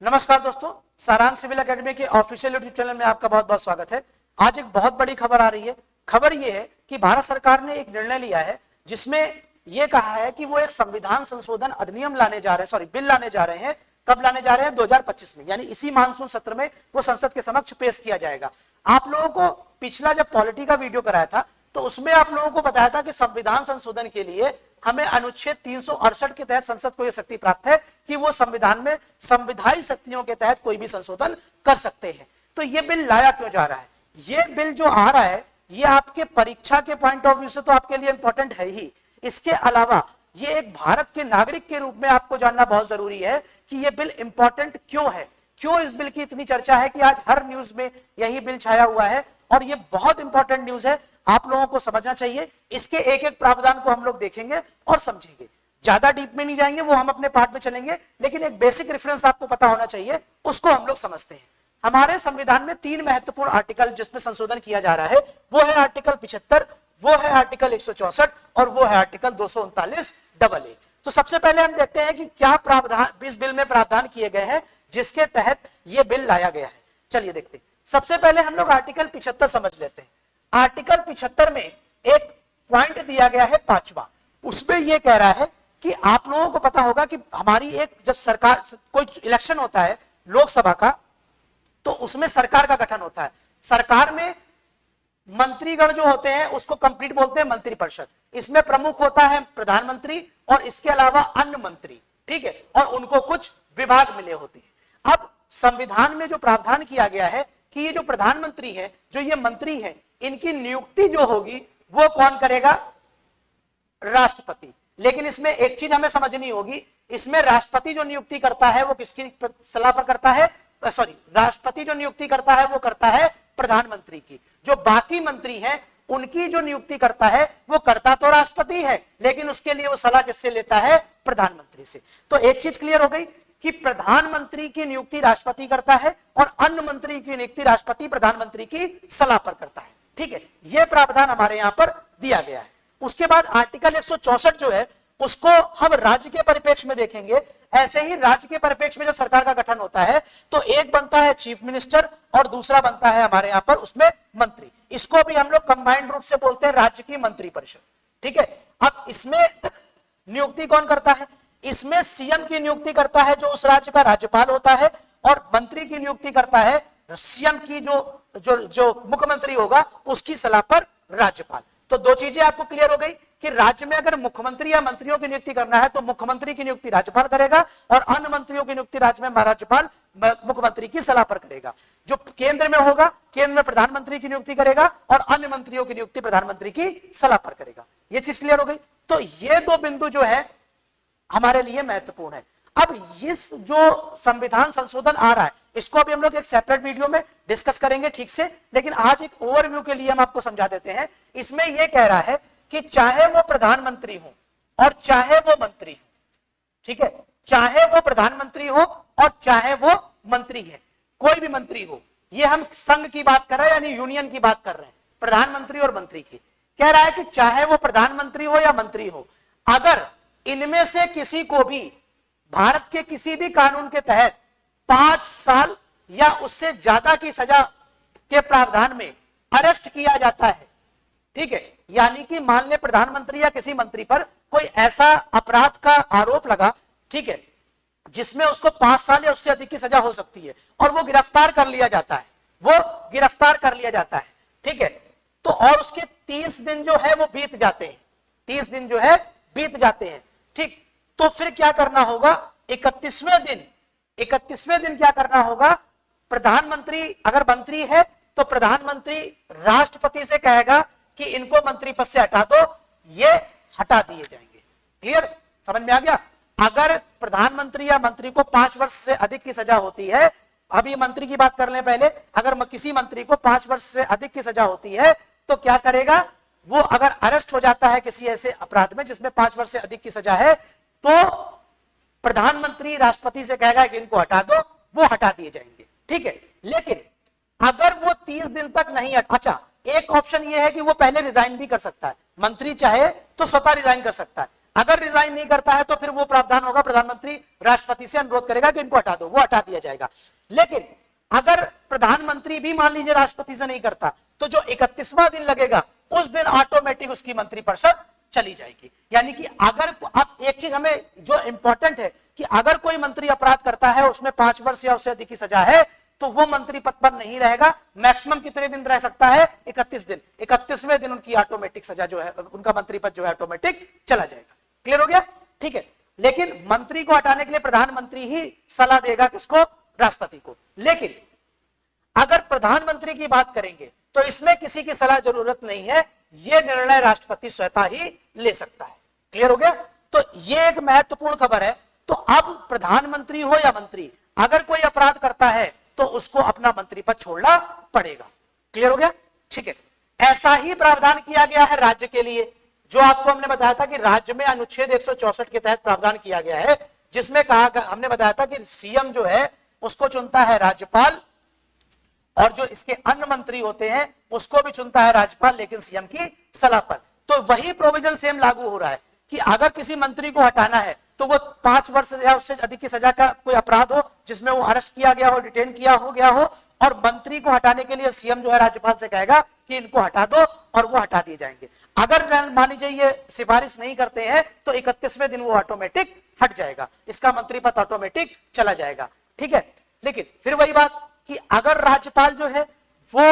नमस्कार दोस्तों, सारांश सिविल एकेडमी के ऑफिशियल यूट्यूब चैनल में आपका बहुत बहुत स्वागत है। आज एक बहुत बड़ी खबर आ रही है। खबर ये है कि भारत सरकार ने एक निर्णय लिया है जिसमें यह कहा है कि वो एक संविधान संशोधन अधिनियम लाने जा रहे हैं, सॉरी बिल लाने जा रहे हैं। कब लाने जा रहे हैं? 2025 में, यानी इसी मानसून सत्र में वो संसद के समक्ष पेश किया जाएगा। आप लोगों को पिछला जब पॉलिटी का वीडियो कराया था तो उसमें आप लोगों को बताया था कि संविधान संशोधन के लिए हमें अनुच्छेद 368 के तहत संसद को यह शक्ति प्राप्त है कि वो संविधान में संविधायी शक्तियों के तहत कोई भी संशोधन कर सकते हैं। तो ये बिल लाया क्यों जा रहा है? ये बिल जो आ रहा है ये आपके परीक्षा के पॉइंट ऑफ व्यू से तो आपके लिए इंपॉर्टेंट है ही, इसके अलावा ये एक भारत के नागरिक के रूप में आपको जानना बहुत जरूरी है कि ये बिल इंपॉर्टेंट क्यों है, क्यों इस बिल की इतनी चर्चा है कि आज हर न्यूज में यही बिल छाया हुआ है। और ये बहुत इंपॉर्टेंट न्यूज है, आप लोगों को समझना चाहिए। इसके एक एक प्रावधान को हम लोग देखेंगे और समझेंगे, ज्यादा डीप में नहीं जाएंगे, वो हम अपने पार्ट में चलेंगे, लेकिन एक बेसिक रेफरेंस आपको पता होना चाहिए, उसको हम लोग समझते हैं। हमारे संविधान में 3 महत्वपूर्ण आर्टिकल जिसमें संशोधन किया जा रहा है, वो है आर्टिकल 75, वो है आर्टिकल 164 और वो है आर्टिकल 239AA। तो सबसे पहले हम देखते हैं कि क्या प्रावधान इस बिल में प्रावधान किए गए हैं जिसके तहत यह बिल लाया गया है। चलिए देखते हैं। सबसे पहले हम लोग आर्टिकल 75 समझ लेते हैं। आर्टिकल 75 में एक पॉइंट दिया गया है 5वां। उसमें यह कह रहा है कि आप लोगों को पता होगा कि हमारी एक जब सरकार कोई इलेक्शन होता है लोकसभा का, तो उसमें सरकार का गठन होता है। सरकार में मंत्रीगण जो होते हैं उसको कंप्लीट बोलते हैं मंत्रिपरिषद। इसमें प्रमुख होता है प्रधानमंत्री और इसके अलावा अन्य मंत्री, ठीक है, और उनको कुछ विभाग मिले होते हैं। अब संविधान में जो प्रावधान किया गया है कि ये जो प्रधानमंत्री है, जो ये मंत्री है, इनकी नियुक्ति जो होगी वो कौन करेगा? राष्ट्रपति। लेकिन इसमें एक चीज हमें समझनी होगी, इसमें राष्ट्रपति जो नियुक्ति करता है वो किसकी सलाह पर करता है? सॉरी, राष्ट्रपति जो नियुक्ति करता है वो करता है प्रधानमंत्री की। जो बाकी मंत्री हैं उनकी जो नियुक्ति करता है वो करता तो राष्ट्रपति है, लेकिन उसके लिए वो सलाह किससे लेता है? प्रधानमंत्री से। तो एक चीज क्लियर हो गई कि प्रधानमंत्री की नियुक्ति राष्ट्रपति करता है और अन्य मंत्री की नियुक्ति राष्ट्रपति प्रधानमंत्री की सलाह पर करता है, ठीक है। यह प्रावधान हमारे यहां पर दिया गया है। उसके बाद आर्टिकल 164 जो है उसको हम राज्य के परिप्रेक्ष्य में देखेंगे। ऐसे ही राज्य के परिप्रेक्ष्य में जब सरकार का गठन होता है तो एक बनता है चीफ मिनिस्टर और दूसरा बनता है हमारे यहां पर उसमें मंत्री। इसको भी हम लोग कंबाइंड रूप से बोलते हैं राज्य की मंत्रिपरिषद, ठीक है। अब इसमें नियुक्ति कौन करता है? इसमें सीएम की नियुक्ति करता है जो उस राज्य का राज्यपाल होता है, और मंत्री की नियुक्ति करता है सीएम की जो मुख्यमंत्री होगा उसकी सलाह पर राज्यपाल। तो दो चीजें आपको क्लियर हो गई कि राज्य में अगर मुख्यमंत्री या मंत्रियों की नियुक्ति करना है तो मुख्यमंत्री की नियुक्ति राज्यपाल करेगा और अन्य मंत्रियों की नियुक्ति राज्य में राज्यपाल मुख्यमंत्री की सलाह पर करेगा। जो केंद्र में होगा, केंद्र में प्रधानमंत्री की नियुक्ति करेगा और अन्य मंत्रियों की नियुक्ति प्रधानमंत्री की सलाह पर करेगा। ये चीज क्लियर हो गई। तो ये दो बिंदु जो है हमारे लिए महत्वपूर्ण है। अब इस जो संविधान संशोधन आ रहा है इसको अभी हम लोग एक सेपरेट वीडियो में डिस्कस करेंगे, ठीक से, लेकिन आज एक ओवरव्यू के लिए हम आपको समझा देते हैं। इसमें यह कह रहा है कि चाहे वो प्रधानमंत्री हो और चाहे वो मंत्री हो, ठीक है, चाहे वो प्रधानमंत्री हो और चाहे वो मंत्री है, कोई भी मंत्री हो, ये हम संघ की बात कर रहे हैं यानी यूनियन की बात कर रहे हैं, प्रधानमंत्री और मंत्री की। कह रहा है कि चाहे वो प्रधानमंत्री हो या मंत्री हो, अगर इनमें से किसी को भी भारत के किसी भी कानून के तहत 5 साल या उससे ज्यादा की सजा के प्रावधान में अरेस्ट किया जाता है, ठीक है, यानी कि मान ले प्रधानमंत्री या किसी मंत्री पर कोई ऐसा अपराध का आरोप लगा, ठीक है, जिसमें उसको 5 साल या उससे अधिक की सजा हो सकती है और वो गिरफ्तार कर लिया जाता है, वो गिरफ्तार कर लिया जाता है, ठीक है, तो और उसके 30 दिन जो है वो बीत जाते हैं, 30 दिन जो है बीत जाते हैं, ठीक। तो फिर क्या करना होगा? 31वें दिन क्या करना होगा? प्रधानमंत्री अगर मंत्री है तो प्रधानमंत्री राष्ट्रपति से कहेगा कि इनको मंत्री पद से हटा दो, ये हटा दिए जाएंगे। क्लियर? समझ में आ गया? अगर प्रधानमंत्री या मंत्री को 5 वर्ष से अधिक की सजा होती है, अभी मंत्री की बात कर लें पहले, अगर किसी मंत्री को 5 वर्ष से अधिक की सजा होती है तो क्या करेगा? वो अगर अरेस्ट हो जाता है किसी ऐसे अपराध में जिसमें 5 वर्ष से अधिक की सजा है तो प्रधानमंत्री राष्ट्रपति से कहेगा कि इनको हटा दो, वो हटा दिए जाएंगे, ठीक है। लेकिन अगर वो 30 दिन तक नहीं एक ऑप्शन ये है कि वो पहले रिजाइन भी कर सकता है, मंत्री चाहे तो स्वतः रिजाइन कर सकता है। अगर रिजाइन नहीं करता है तो फिर वो प्रावधान होगा, प्रधानमंत्री राष्ट्रपति से अनुरोध करेगा कि इनको हटा दो, वो हटा दिया जाएगा। लेकिन अगर प्रधानमंत्री भी मान लीजिए राष्ट्रपति से नहीं करता, तो जो 31वां दिन लगेगा उस दिन ऑटोमेटिक उसकी मंत्रिपरिषद चली जाएगी। यानी कि अगर अब एक चीज हमें जो इंपॉर्टेंट है कि अगर कोई मंत्री अपराध करता है, उसमें 5 वर्ष या उससे अधिक की सजा है, तो वो मंत्री पद पर नहीं रहेगा। मैक्सिमम कितने दिन रह सकता है? 31 दिन। 31वें दिन उनकी ऑटोमेटिक सजा जो है, उनका मंत्री पद जो है ऑटोमेटिक चला जाएगा। क्लियर हो गया? ठीक है। लेकिन मंत्री को हटाने के लिए प्रधानमंत्री ही सलाह देगा, किसको? राष्ट्रपति को। लेकिन अगर प्रधानमंत्री की बात करेंगे तो इसमें किसी की सलाह जरूरत नहीं है, यह निर्णय राष्ट्रपति स्वतः ही ले सकता है। क्लियर हो गया? तो यह एक महत्वपूर्ण खबर है। तो अब प्रधानमंत्री हो या मंत्री, अगर कोई अपराध करता है तो उसको अपना मंत्री पद छोड़ना पड़ेगा। क्लियर हो गया? ठीक है। ऐसा ही प्रावधान किया गया है राज्य के लिए, जो आपको हमने बताया था कि राज्य में अनुच्छेद 164 के तहत प्रावधान किया गया है, जिसमें कहा, हमने बताया था कि सीएम जो है उसको चुनता है राज्यपाल, और जो इसके अन्य मंत्री होते हैं उसको भी चुनता है राज्यपाल, लेकिन सीएम की सलाह पर। तो वही प्रोविजन सेम लागू हो रहा है कि अगर किसी मंत्री को हटाना है तो वो 5 वर्ष या उससे अधिक की सजा का कोई अपराध हो, जिसमें वो अरेस्ट किया गया हो, डिटेन किया हो गया हो, और मंत्री को हटाने के लिए सीएम जो है राज्यपाल से कहेगा कि इनको हटा दो, और वो हटा दिए जाएंगे। अगर मान लीजिए ये सिफारिश नहीं करते हैं तो 31वें दिन वो ऑटोमेटिक हट जाएगा, इसका मंत्री पद ऑटोमेटिक चला जाएगा। ठीक है। लेकिन फिर वही बात कि अगर राज्यपाल जो है वो,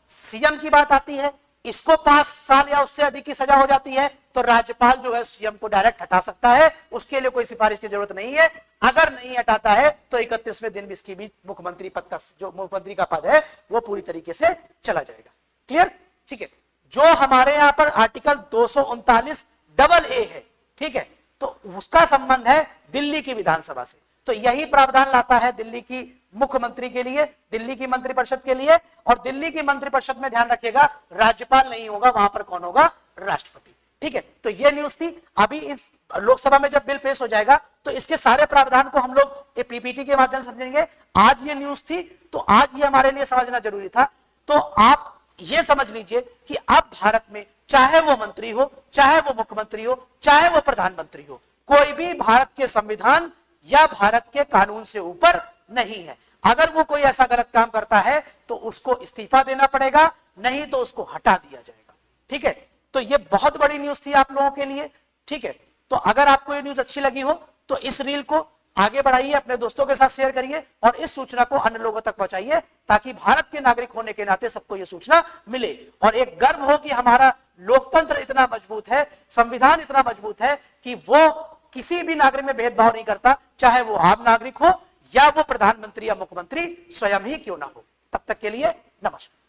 सीएम की बात आती है, इसको 5 साल या उससे अधिक की सजा हो जाती है, तो राज्यपाल जो है सीएम को डायरेक्ट हटा सकता है, उसके लिए कोई सिफारिश की जरूरत नहीं है। अगर नहीं हटाता है तो 31वें दिन भी इसकी भी मुख्यमंत्री पद का, जो मुख्यमंत्री का पद है वो पूरी तरीके से चला जाएगा। क्लियर? ठीक है। जो हमारे यहां पर आर्टिकल 239AA है, ठीक है, तो उसका संबंध है दिल्ली की विधानसभा से। तो यही प्रावधान लाता है दिल्ली की मुख्यमंत्री के लिए, दिल्ली की मंत्रिपरिषद के लिए। और दिल्ली की मंत्रिपरिषद में ध्यान रखिएगा, राज्यपाल नहीं होगा, वहां पर कौन होगा? राष्ट्रपति। ठीक है। तो ये न्यूज थी। अभी इस लोकसभा में जब बिल पेश हो जाएगा तो इसके सारे प्रावधान को हम लोग पीपीटी के माध्यम से समझेंगे। आज ये न्यूज थी तो आज ये हमारे लिए समझना जरूरी था। तो आप ये समझ लीजिए कि अब भारत में चाहे वो मंत्री हो, चाहे वो मुख्यमंत्री हो, चाहे वो प्रधानमंत्री हो, कोई भी भारत के संविधान या भारत के कानून से ऊपर नहीं है। अगर वो कोई ऐसा गलत काम करता है तो उसको इस्तीफा देना पड़ेगा, नहीं तो उसको हटा दिया जाएगा। ठीक है। तो ये बहुत बड़ी न्यूज थी आप लोगों के लिए। ठीक है। तो अगर आपको ये न्यूज अच्छी लगी हो तो इस रील को आगे बढ़ाइए, अपने दोस्तों के साथ शेयर करिए और इस सूचना को अन्य लोगों तक पहुंचाइए, ताकि भारत के नागरिक होने के नाते सबको यह सूचना मिले और एक गर्व हो कि हमारा लोकतंत्र इतना मजबूत है, संविधान इतना मजबूत है कि वो किसी भी नागरिक में भेदभाव नहीं करता, चाहे वो आम नागरिक हो या वो प्रधानमंत्री या मुख्यमंत्री स्वयं ही क्यों ना हो। तब तक के लिए नमस्कार।